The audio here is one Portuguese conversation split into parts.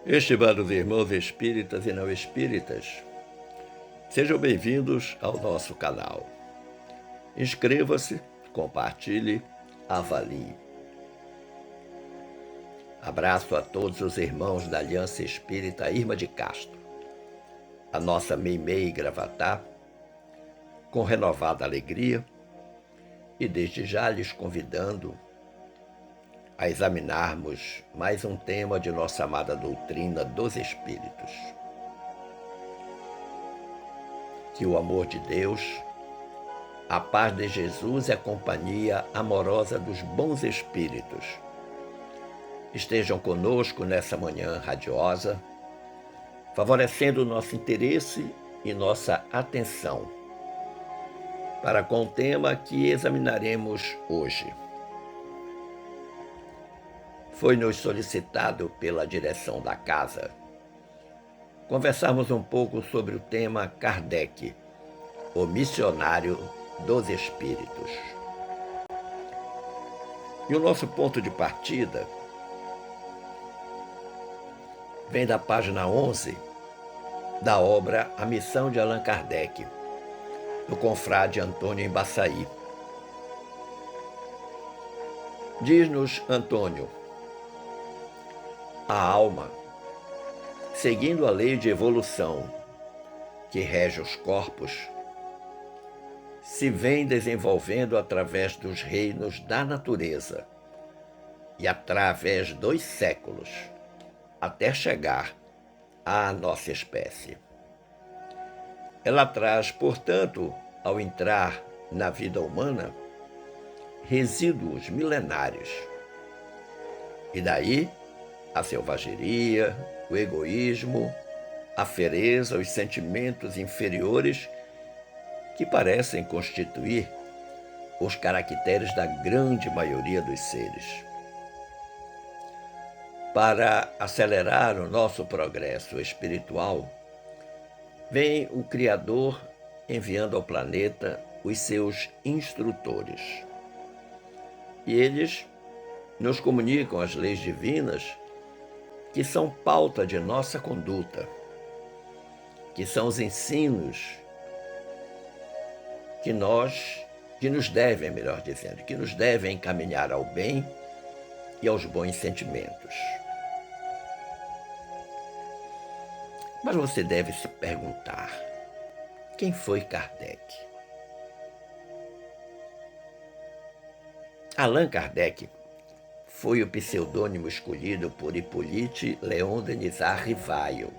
Estimados irmãos espíritas e não espíritas, sejam bem-vindos ao nosso canal. Inscreva-se, compartilhe, avalie. Abraço a todos os irmãos da Aliança Espírita Irma de Castro, a nossa Meimei Gravatá, com renovada alegria e desde já lhes convidando a examinarmos mais um tema de nossa amada doutrina dos Espíritos. Que o amor de Deus, a paz de Jesus e a companhia amorosa dos bons Espíritos estejam conosco nessa manhã radiosa, favorecendo o nosso interesse e nossa atenção para com o tema que examinaremos hoje. Foi-nos solicitado pela direção da casa conversarmos um pouco sobre o tema Kardec, o missionário dos espíritos. E o nosso ponto de partida vem da página 11 da obra A Missão de Allan Kardec, do confrade Antônio Embaçaí. Diz-nos Antônio: a alma, seguindo a lei de evolução que rege os corpos, se vem desenvolvendo através dos reinos da natureza e através dos séculos, até chegar à nossa espécie. Ela traz, portanto, ao entrar na vida humana, resíduos milenários. E daí a selvageria, o egoísmo, a fereza, os sentimentos inferiores que parecem constituir os caracteres da grande maioria dos seres. Para acelerar o nosso progresso espiritual, vem o Criador enviando ao planeta os seus instrutores. E eles nos comunicam as leis divinas que são pauta de nossa conduta, que são os ensinos que nos devem, melhor dizendo, que nos devem encaminhar ao bem e aos bons sentimentos. Mas você deve se perguntar: quem foi Kardec? Allan Kardec foi o pseudônimo escolhido por Hippolyte Léon Denisard Rivail,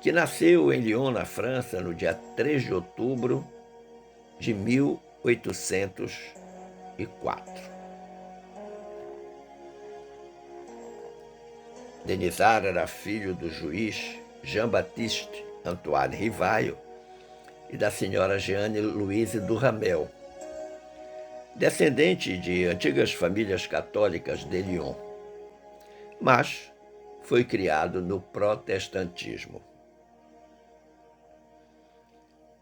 que nasceu em Lyon, na França, no dia 3 de outubro de 1804. Denisard era filho do juiz Jean-Baptiste Antoine Rivail e da senhora Jeanne Louise Duhamel, descendente de antigas famílias católicas de Lyon, mas foi criado no protestantismo.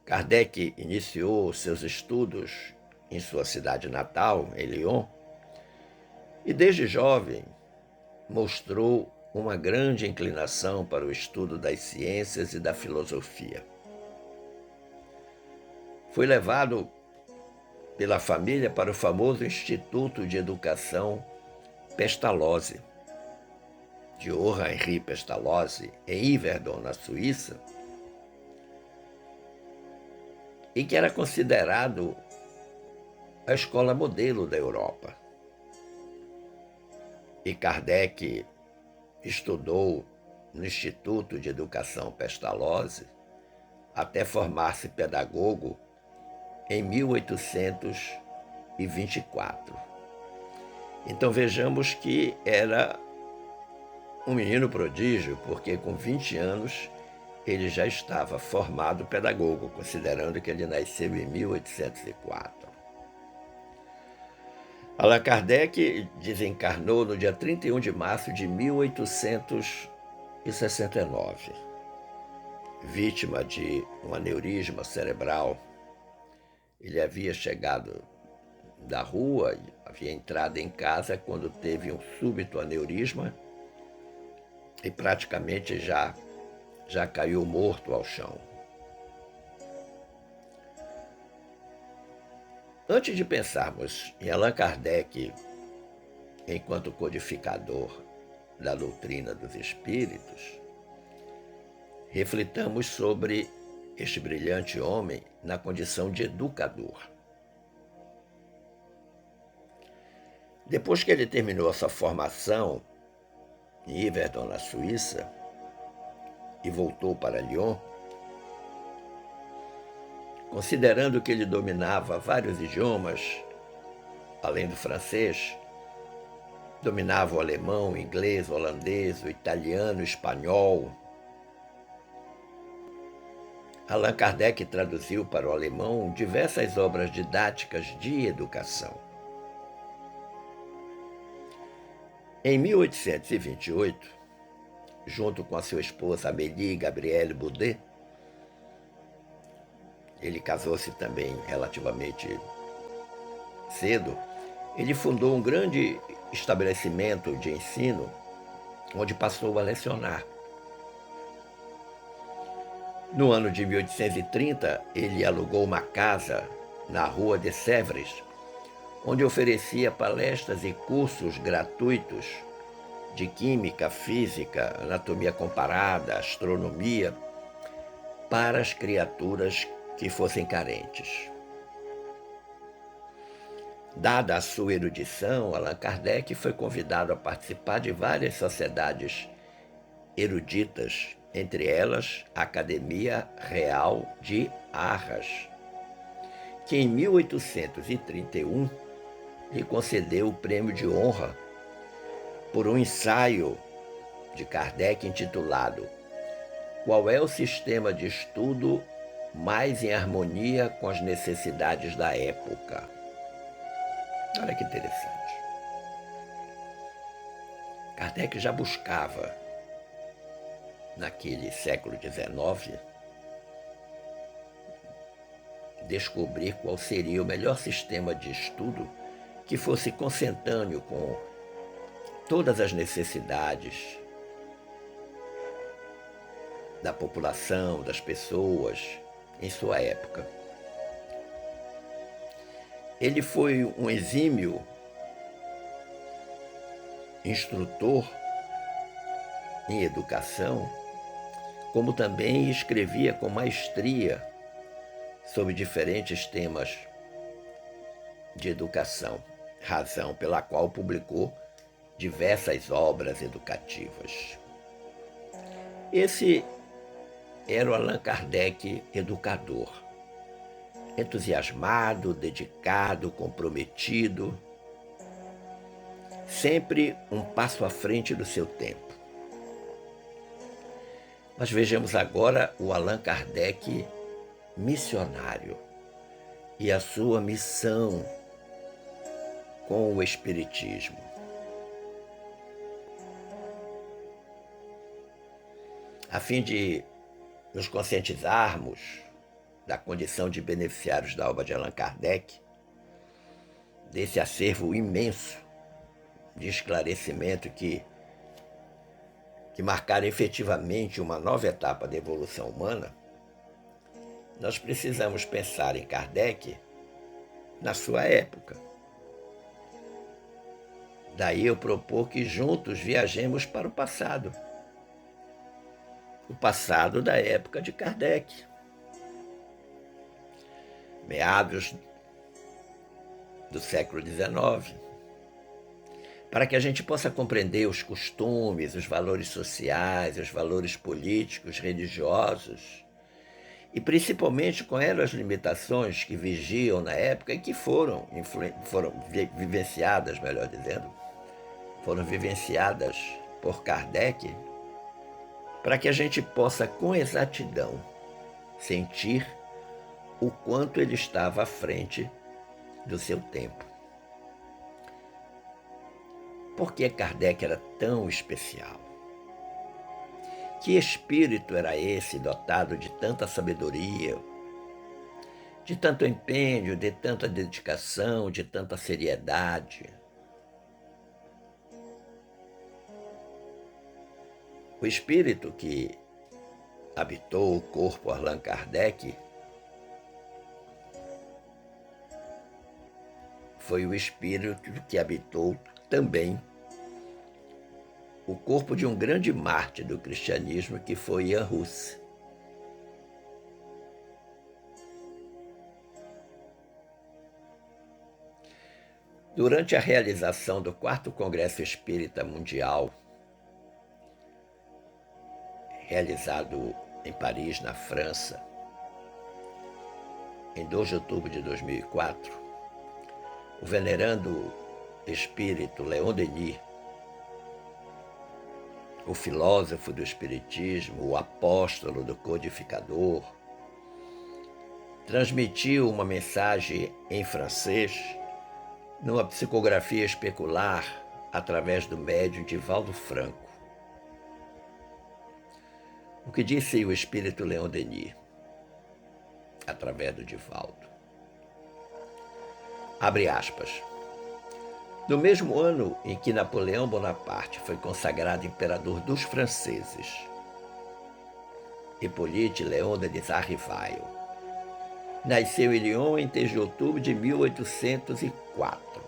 Kardec iniciou seus estudos em sua cidade natal, em Lyon, e desde jovem mostrou uma grande inclinação para o estudo das ciências e da filosofia. Foi levado pela família para o famoso Instituto de Educação Pestalozzi, de Henri Pestalozzi, em Yverdon, na Suíça, e que era considerado a escola modelo da Europa. E Kardec estudou no Instituto de Educação Pestalozzi até formar-se pedagogo em 1824. Então vejamos que era um menino prodígio, porque com 20 anos ele já estava formado pedagogo, considerando que ele nasceu em 1804. Allan Kardec desencarnou no dia 31 de março de 1869, vítima de um aneurisma cerebral. Ele havia chegado da rua, havia entrado em casa quando teve um súbito aneurisma e praticamente já caiu morto ao chão. Antes de pensarmos em Allan Kardec enquanto codificador da doutrina dos espíritos, reflitamos sobre este brilhante homem na condição de educador. Depois que ele terminou a sua formação em Yverdon, na Suíça, e voltou para Lyon, considerando que ele dominava vários idiomas, além do francês, dominava o alemão, o inglês, o holandês, o italiano, o espanhol. Allan Kardec traduziu para o alemão diversas obras didáticas de educação. Em 1828, junto com a sua esposa Amélie Gabrielle Baudet, ele casou-se também relativamente cedo, ele fundou um grande estabelecimento de ensino onde passou a lecionar. No ano de 1830, ele alugou uma casa na rua de Sèvres, onde oferecia palestras e cursos gratuitos de química, física, anatomia comparada, astronomia, para as criaturas que fossem carentes. Dada a sua erudição, Allan Kardec foi convidado a participar de várias sociedades eruditas, entre elas a Academia Real de Arras, que em 1831 lhe concedeu o prêmio de honra por um ensaio de Kardec intitulado "Qual é o sistema de estudo mais em harmonia com as necessidades da época?". Olha que interessante. Kardec já buscava, naquele século XIX, descobrir qual seria o melhor sistema de estudo que fosse consentâneo com todas as necessidades da população, das pessoas em sua época. Ele foi um exímio instrutor em educação, como também escrevia com maestria sobre diferentes temas de educação, razão pela qual publicou diversas obras educativas. Esse era o Allan Kardec educador, entusiasmado, dedicado, comprometido, sempre um passo à frente do seu tempo. Mas vejamos agora o Allan Kardec missionário e a sua missão com o Espiritismo. A fim de nos conscientizarmos da condição de beneficiários da obra de Allan Kardec, desse acervo imenso de esclarecimento que marcaram efetivamente uma nova etapa da evolução humana, nós precisamos pensar em Kardec na sua época. Daí eu propor que juntos viajemos para o passado da época de Kardec, meados do século XIX, para que a gente possa compreender os costumes, os valores sociais, os valores políticos, religiosos, e principalmente quais eram as limitações que vigiam na época e que foram vivenciadas, melhor dizendo, foram vivenciadas por Kardec, para que a gente possa, com exatidão, sentir o quanto ele estava à frente do seu tempo. Por que Kardec era tão especial? Que espírito era esse dotado de tanta sabedoria, de tanto empenho, de tanta dedicação, de tanta seriedade? O espírito que habitou o corpo Allan Kardec foi o espírito que habitou também o corpo de um grande mártir do cristianismo, que foi Jan Hus. Durante a realização do 4º Congresso Espírita Mundial, realizado em Paris, na França, em 2 de outubro de 2004, o venerando espírito Leon Denis, o filósofo do Espiritismo, o apóstolo do codificador, transmitiu uma mensagem em francês numa psicografia especular através do médium Divaldo Franco. O que disse o espírito Leon Denis, através do Divaldo? Abre aspas. No mesmo ano em que Napoleão Bonaparte foi consagrado imperador dos franceses, Hippolyte Léon Denis Rivail nasceu em Lyon em 3 de outubro de 1804.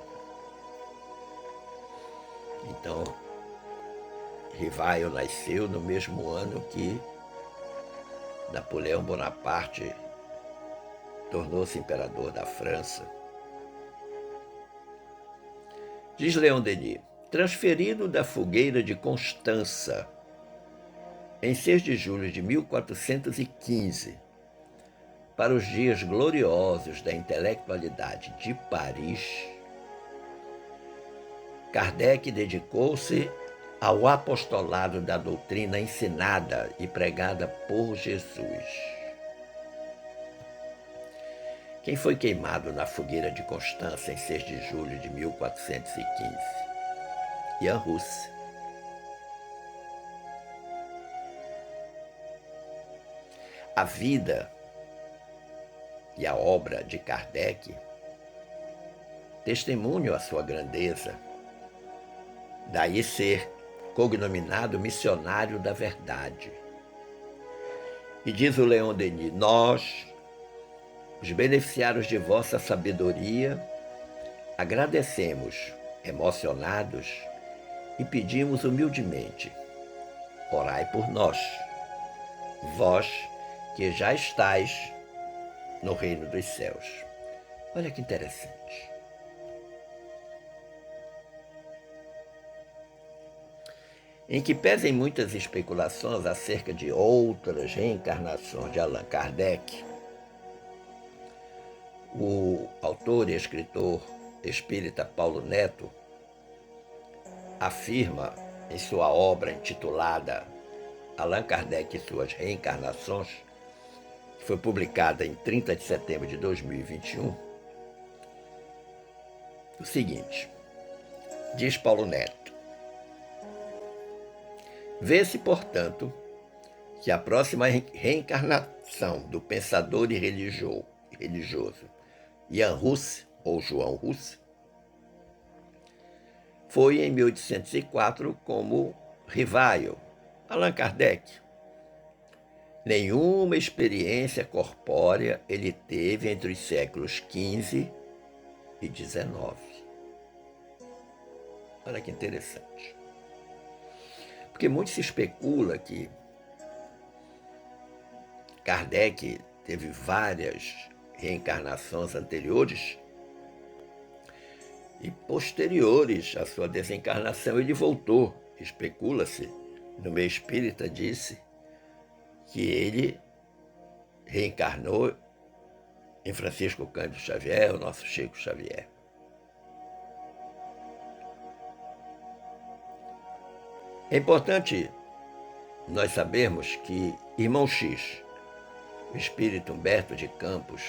Então, Rivail nasceu no mesmo ano que Napoleão Bonaparte tornou-se imperador da França. Diz Leon Denis, transferido da fogueira de Constança em 6 de julho de 1415 para os dias gloriosos da intelectualidade de Paris, Kardec dedicou-se ao apostolado da doutrina ensinada e pregada por Jesus. Quem foi queimado na fogueira de Constança em 6 de julho de 1415? Jan Hus. A vida e a obra de Kardec testemunham a sua grandeza, daí ser cognominado missionário da verdade. E diz o Leon Denis, nós, os beneficiários de vossa sabedoria, agradecemos, emocionados, e pedimos humildemente, orai por nós, vós que já estáis no reino dos céus. Olha que interessante. Em que pesem muitas especulações acerca de outras reencarnações de Allan Kardec, o autor e escritor espírita Paulo Neto afirma em sua obra intitulada Allan Kardec e suas reencarnações, que foi publicada em 30 de setembro de 2021, o seguinte, diz Paulo Neto, vê-se, portanto, que a próxima reencarnação do pensador e religioso Jan Hus, ou João Hus, foi em 1804 como Rivail, Allan Kardec. Nenhuma experiência corpórea ele teve entre os séculos XV e XIX. Olha que interessante. Porque muito se especula que Kardec teve várias reencarnações anteriores e posteriores à sua desencarnação ele voltou. Especula-se, no meio espírita disse, que ele reencarnou em Francisco Cândido Xavier, o nosso Chico Xavier. É importante nós sabermos que Irmão X, o espírito Humberto de Campos,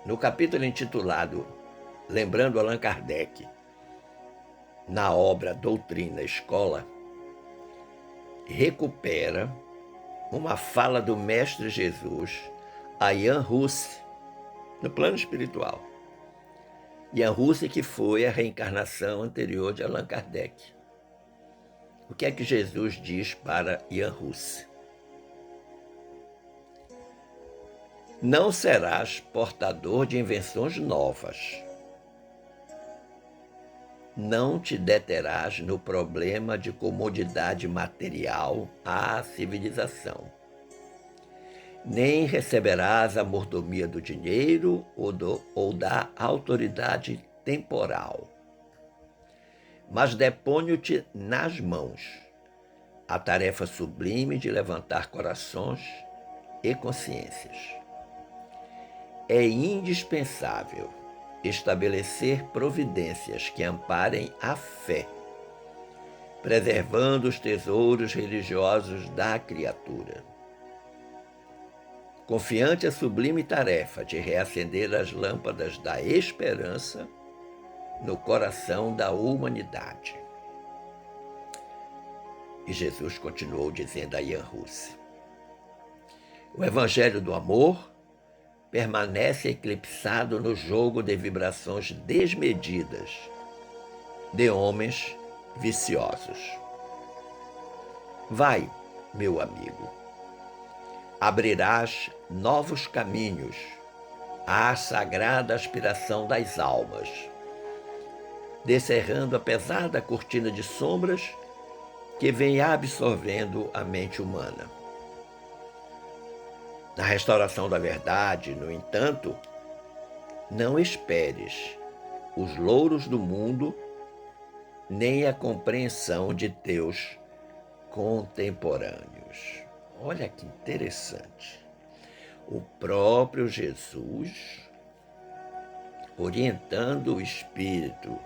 no capítulo intitulado Lembrando Allan Kardec, na obra Doutrina Escola, recupera uma fala do Mestre Jesus a Jan Hus, no plano espiritual. Jan Hus, que foi a reencarnação anterior de Allan Kardec. O que é que Jesus diz para Ian Hus? Não serás portador de invenções novas. Não te deterás no problema de comodidade material à civilização. Nem receberás a mordomia do dinheiro ou da autoridade temporal. Mas deponho-te nas mãos a tarefa sublime de levantar corações e consciências. É indispensável estabelecer providências que amparem a fé, preservando os tesouros religiosos da criatura. Confiante a sublime tarefa de reacender as lâmpadas da esperança no coração da humanidade. E Jesus continuou dizendo a Ian Hus: o Evangelho do Amor permanece eclipsado no jogo de vibrações desmedidas de homens viciosos. Vai, meu amigo, abrirás novos caminhos à sagrada aspiração das almas, descerrando a pesada cortina de sombras que vem absorvendo a mente humana. Na restauração da verdade, no entanto, não esperes os louros do mundo nem a compreensão de teus contemporâneos. Olha que interessante. O próprio Jesus orientando o espírito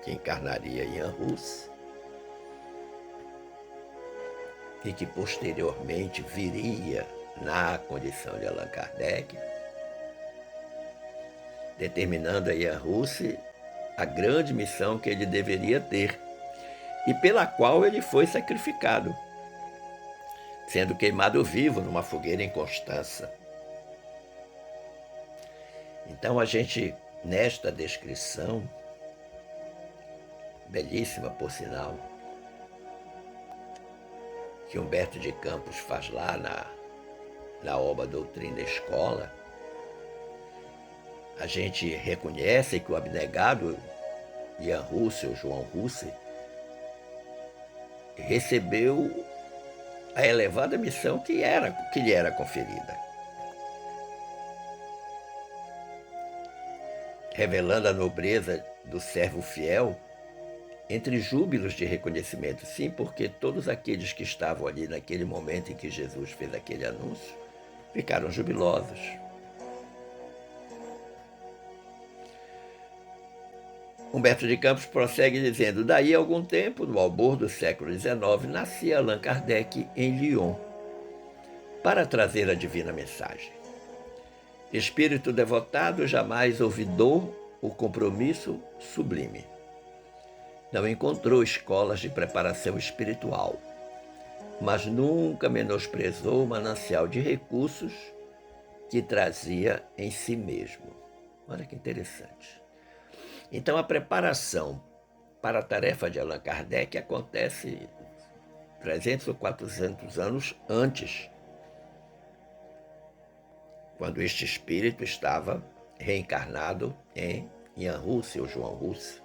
que encarnaria em Ian Hus e que posteriormente viria na condição de Allan Kardec, determinando a Ian Hus a grande missão que ele deveria ter e pela qual ele foi sacrificado, sendo queimado vivo numa fogueira em Constança. Então a gente, nesta descrição, belíssima por sinal, que Humberto de Campos faz lá na obra Doutrina e Escola, a gente reconhece que o abnegado Ian Hus, ou João Hus, recebeu a elevada missão que lhe era conferida, revelando a nobreza do servo fiel entre júbilos de reconhecimento. Sim, porque todos aqueles que estavam ali naquele momento em que Jesus fez aquele anúncio ficaram jubilosos. Humberto de Campos prossegue dizendo: daí a algum tempo, no albor do século XIX, nascia Allan Kardec em Lyon para trazer a divina mensagem. Espírito devotado jamais olvidou o compromisso sublime. Não encontrou escolas de preparação espiritual, mas nunca menosprezou o manancial de recursos que trazia em si mesmo. Olha que interessante. Então, a preparação para a tarefa de Allan Kardec acontece 300 ou 400 anos antes, quando este espírito estava reencarnado em Ian Hus, ou João Hus.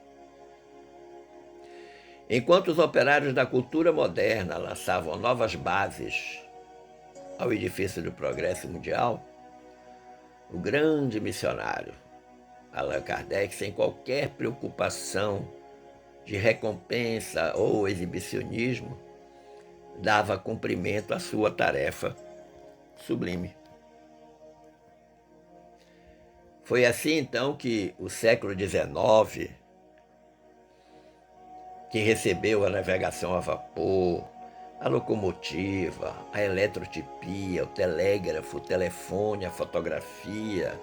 Enquanto os operários da cultura moderna lançavam novas bases ao edifício do progresso mundial, o grande missionário Allan Kardec, sem qualquer preocupação de recompensa ou exibicionismo, dava cumprimento à sua tarefa sublime. Foi assim, então, que o século XIX, que recebeu a navegação a vapor, a locomotiva, a eletrotipia, o telégrafo, o telefone, a fotografia,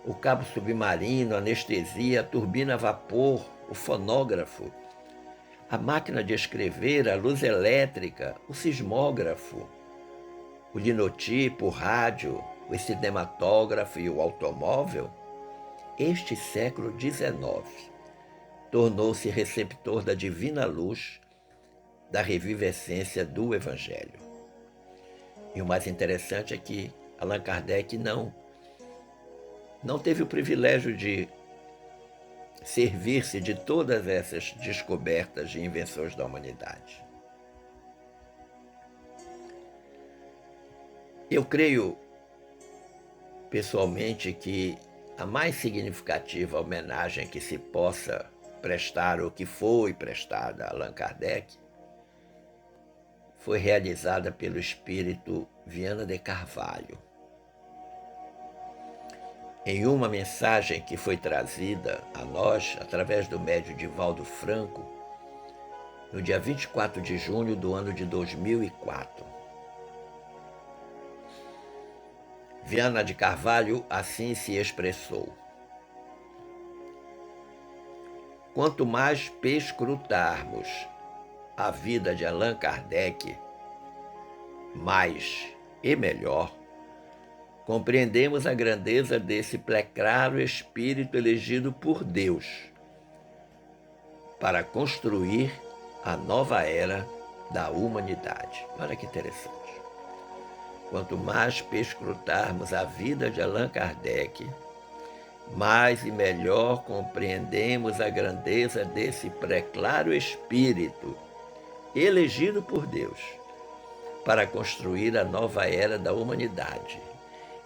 o cabo submarino, a anestesia, a turbina a vapor, o fonógrafo, a máquina de escrever, a luz elétrica, o sismógrafo, o linotipo, o rádio, o cinematógrafo e o automóvel, este século XIX tornou-se receptor da divina luz da revivescência do Evangelho. E o mais interessante é que Allan Kardec não teve o privilégio de servir-se de todas essas descobertas e invenções da humanidade. Eu creio, pessoalmente, que a mais significativa homenagem que se possa prestar, ou que foi prestada a Allan Kardec, foi realizada pelo espírito Viana de Carvalho. Em uma mensagem que foi trazida a nós, através do médium Divaldo Franco, no dia 24 de junho do ano de 2004. Viana de Carvalho assim se expressou: quanto mais perscrutarmos a vida de Allan Kardec, mais e melhor compreendemos a grandeza desse preclaro espírito elegido por Deus para construir a nova era da humanidade. Olha que interessante. Quanto mais perscrutarmos a vida de Allan Kardec, mais e melhor compreendemos a grandeza desse preclaro espírito elegido por Deus para construir a nova era da humanidade.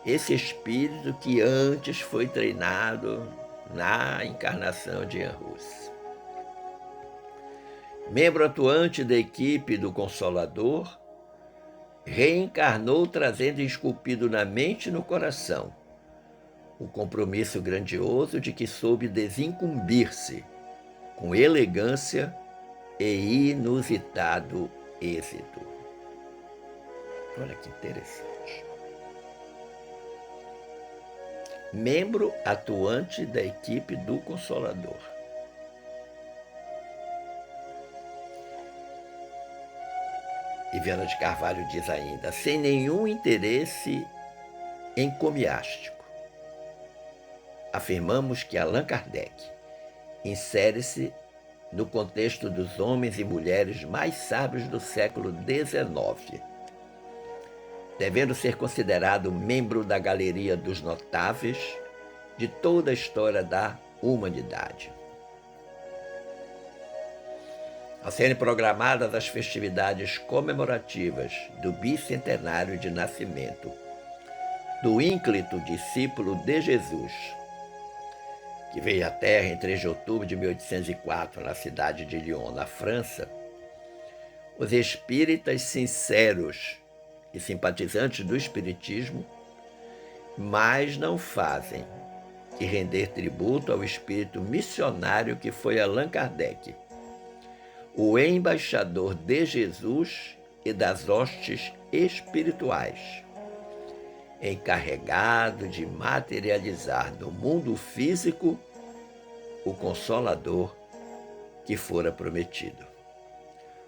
Esse espírito que antes foi treinado na encarnação de Ian Hus. Membro atuante da equipe do Consolador, reencarnou trazendo esculpido na mente e no coração o compromisso grandioso de que soube desincumbir-se com elegância e inusitado êxito. Olha que interessante. Membro atuante da equipe do Consolador. E Viana de Carvalho diz ainda, sem nenhum interesse encomiástico, afirmamos que Allan Kardec insere-se no contexto dos homens e mulheres mais sábios do século XIX, devendo ser considerado membro da galeria dos notáveis de toda a história da humanidade. Ao serem programadas as festividades comemorativas do bicentenário de nascimento do ínclito discípulo de Jesus, que veio à Terra em 3 de outubro de 1804, na cidade de Lyon, na França, os espíritas sinceros e simpatizantes do espiritismo mais não fazem que render tributo ao espírito missionário que foi Allan Kardec, o embaixador de Jesus e das hostes espirituais, encarregado de materializar no mundo físico o Consolador que fora prometido.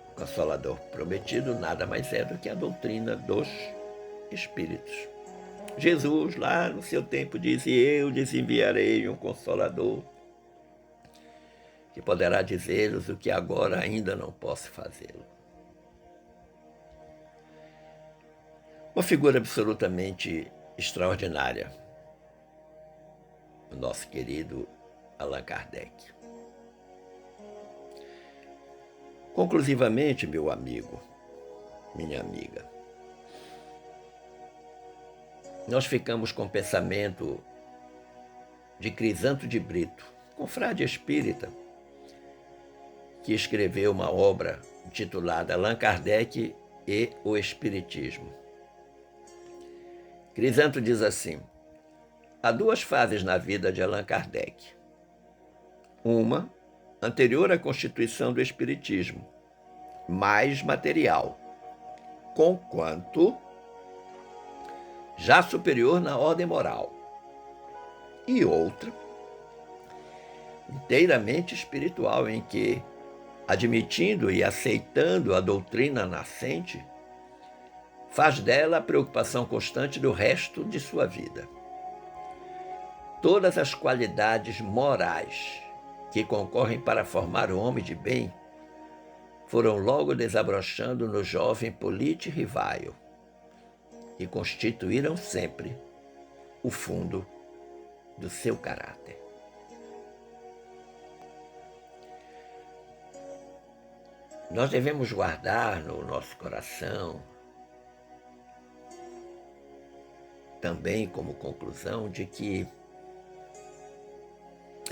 O Consolador prometido nada mais é do que a doutrina dos Espíritos. Jesus, lá no seu tempo, disse: eu lhes enviarei um Consolador que poderá dizer-lhes o que agora ainda não posso fazê-lo. Uma figura absolutamente extraordinária, o nosso querido Allan Kardec. Conclusivamente, meu amigo, minha amiga, nós ficamos com o pensamento de Crisanto de Brito, confrade espírita, que escreveu uma obra intitulada Allan Kardec e o Espiritismo. Crisanto diz assim: há duas fases na vida de Allan Kardec. Uma, anterior à constituição do Espiritismo, mais material, conquanto já superior na ordem moral. E outra, inteiramente espiritual, em que, admitindo e aceitando a doutrina nascente, faz dela a preocupação constante do resto de sua vida. Todas as qualidades morais que concorrem para formar o homem de bem foram logo desabrochando no jovem Polite Rivaio e constituíram sempre o fundo do seu caráter. Nós devemos guardar no nosso coração, também como conclusão, de que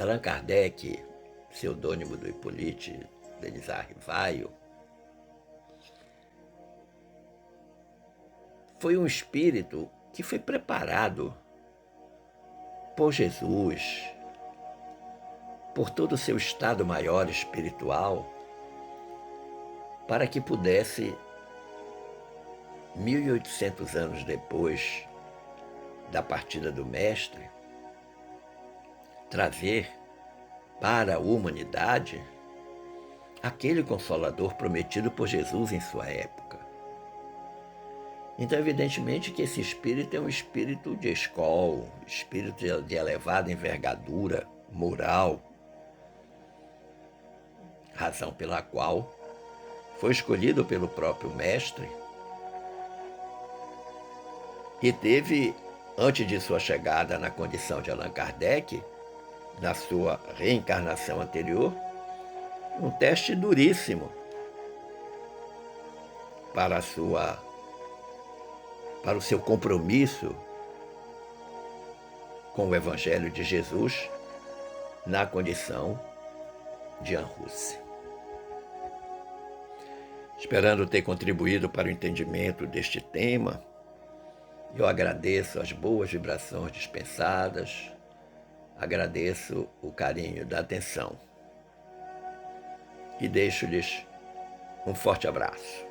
Allan Kardec, pseudônimo do Hippolyte Denisard Rivaio, foi um espírito que foi preparado por Jesus, por todo o seu estado maior espiritual, para que pudesse, 1800 anos depois da partida do Mestre, trazer para a humanidade aquele Consolador prometido por Jesus em sua época. Então, evidentemente que esse espírito é um espírito de escola, espírito de elevada envergadura moral, razão pela qual foi escolhido pelo próprio Mestre e teve, antes de sua chegada na condição de Allan Kardec, na sua reencarnação anterior, um teste duríssimo para o seu compromisso com o Evangelho de Jesus na condição de Jan Hus. Esperando ter contribuído para o entendimento deste tema, eu agradeço as boas vibrações dispensadas, agradeço o carinho da atenção e deixo-lhes um forte abraço.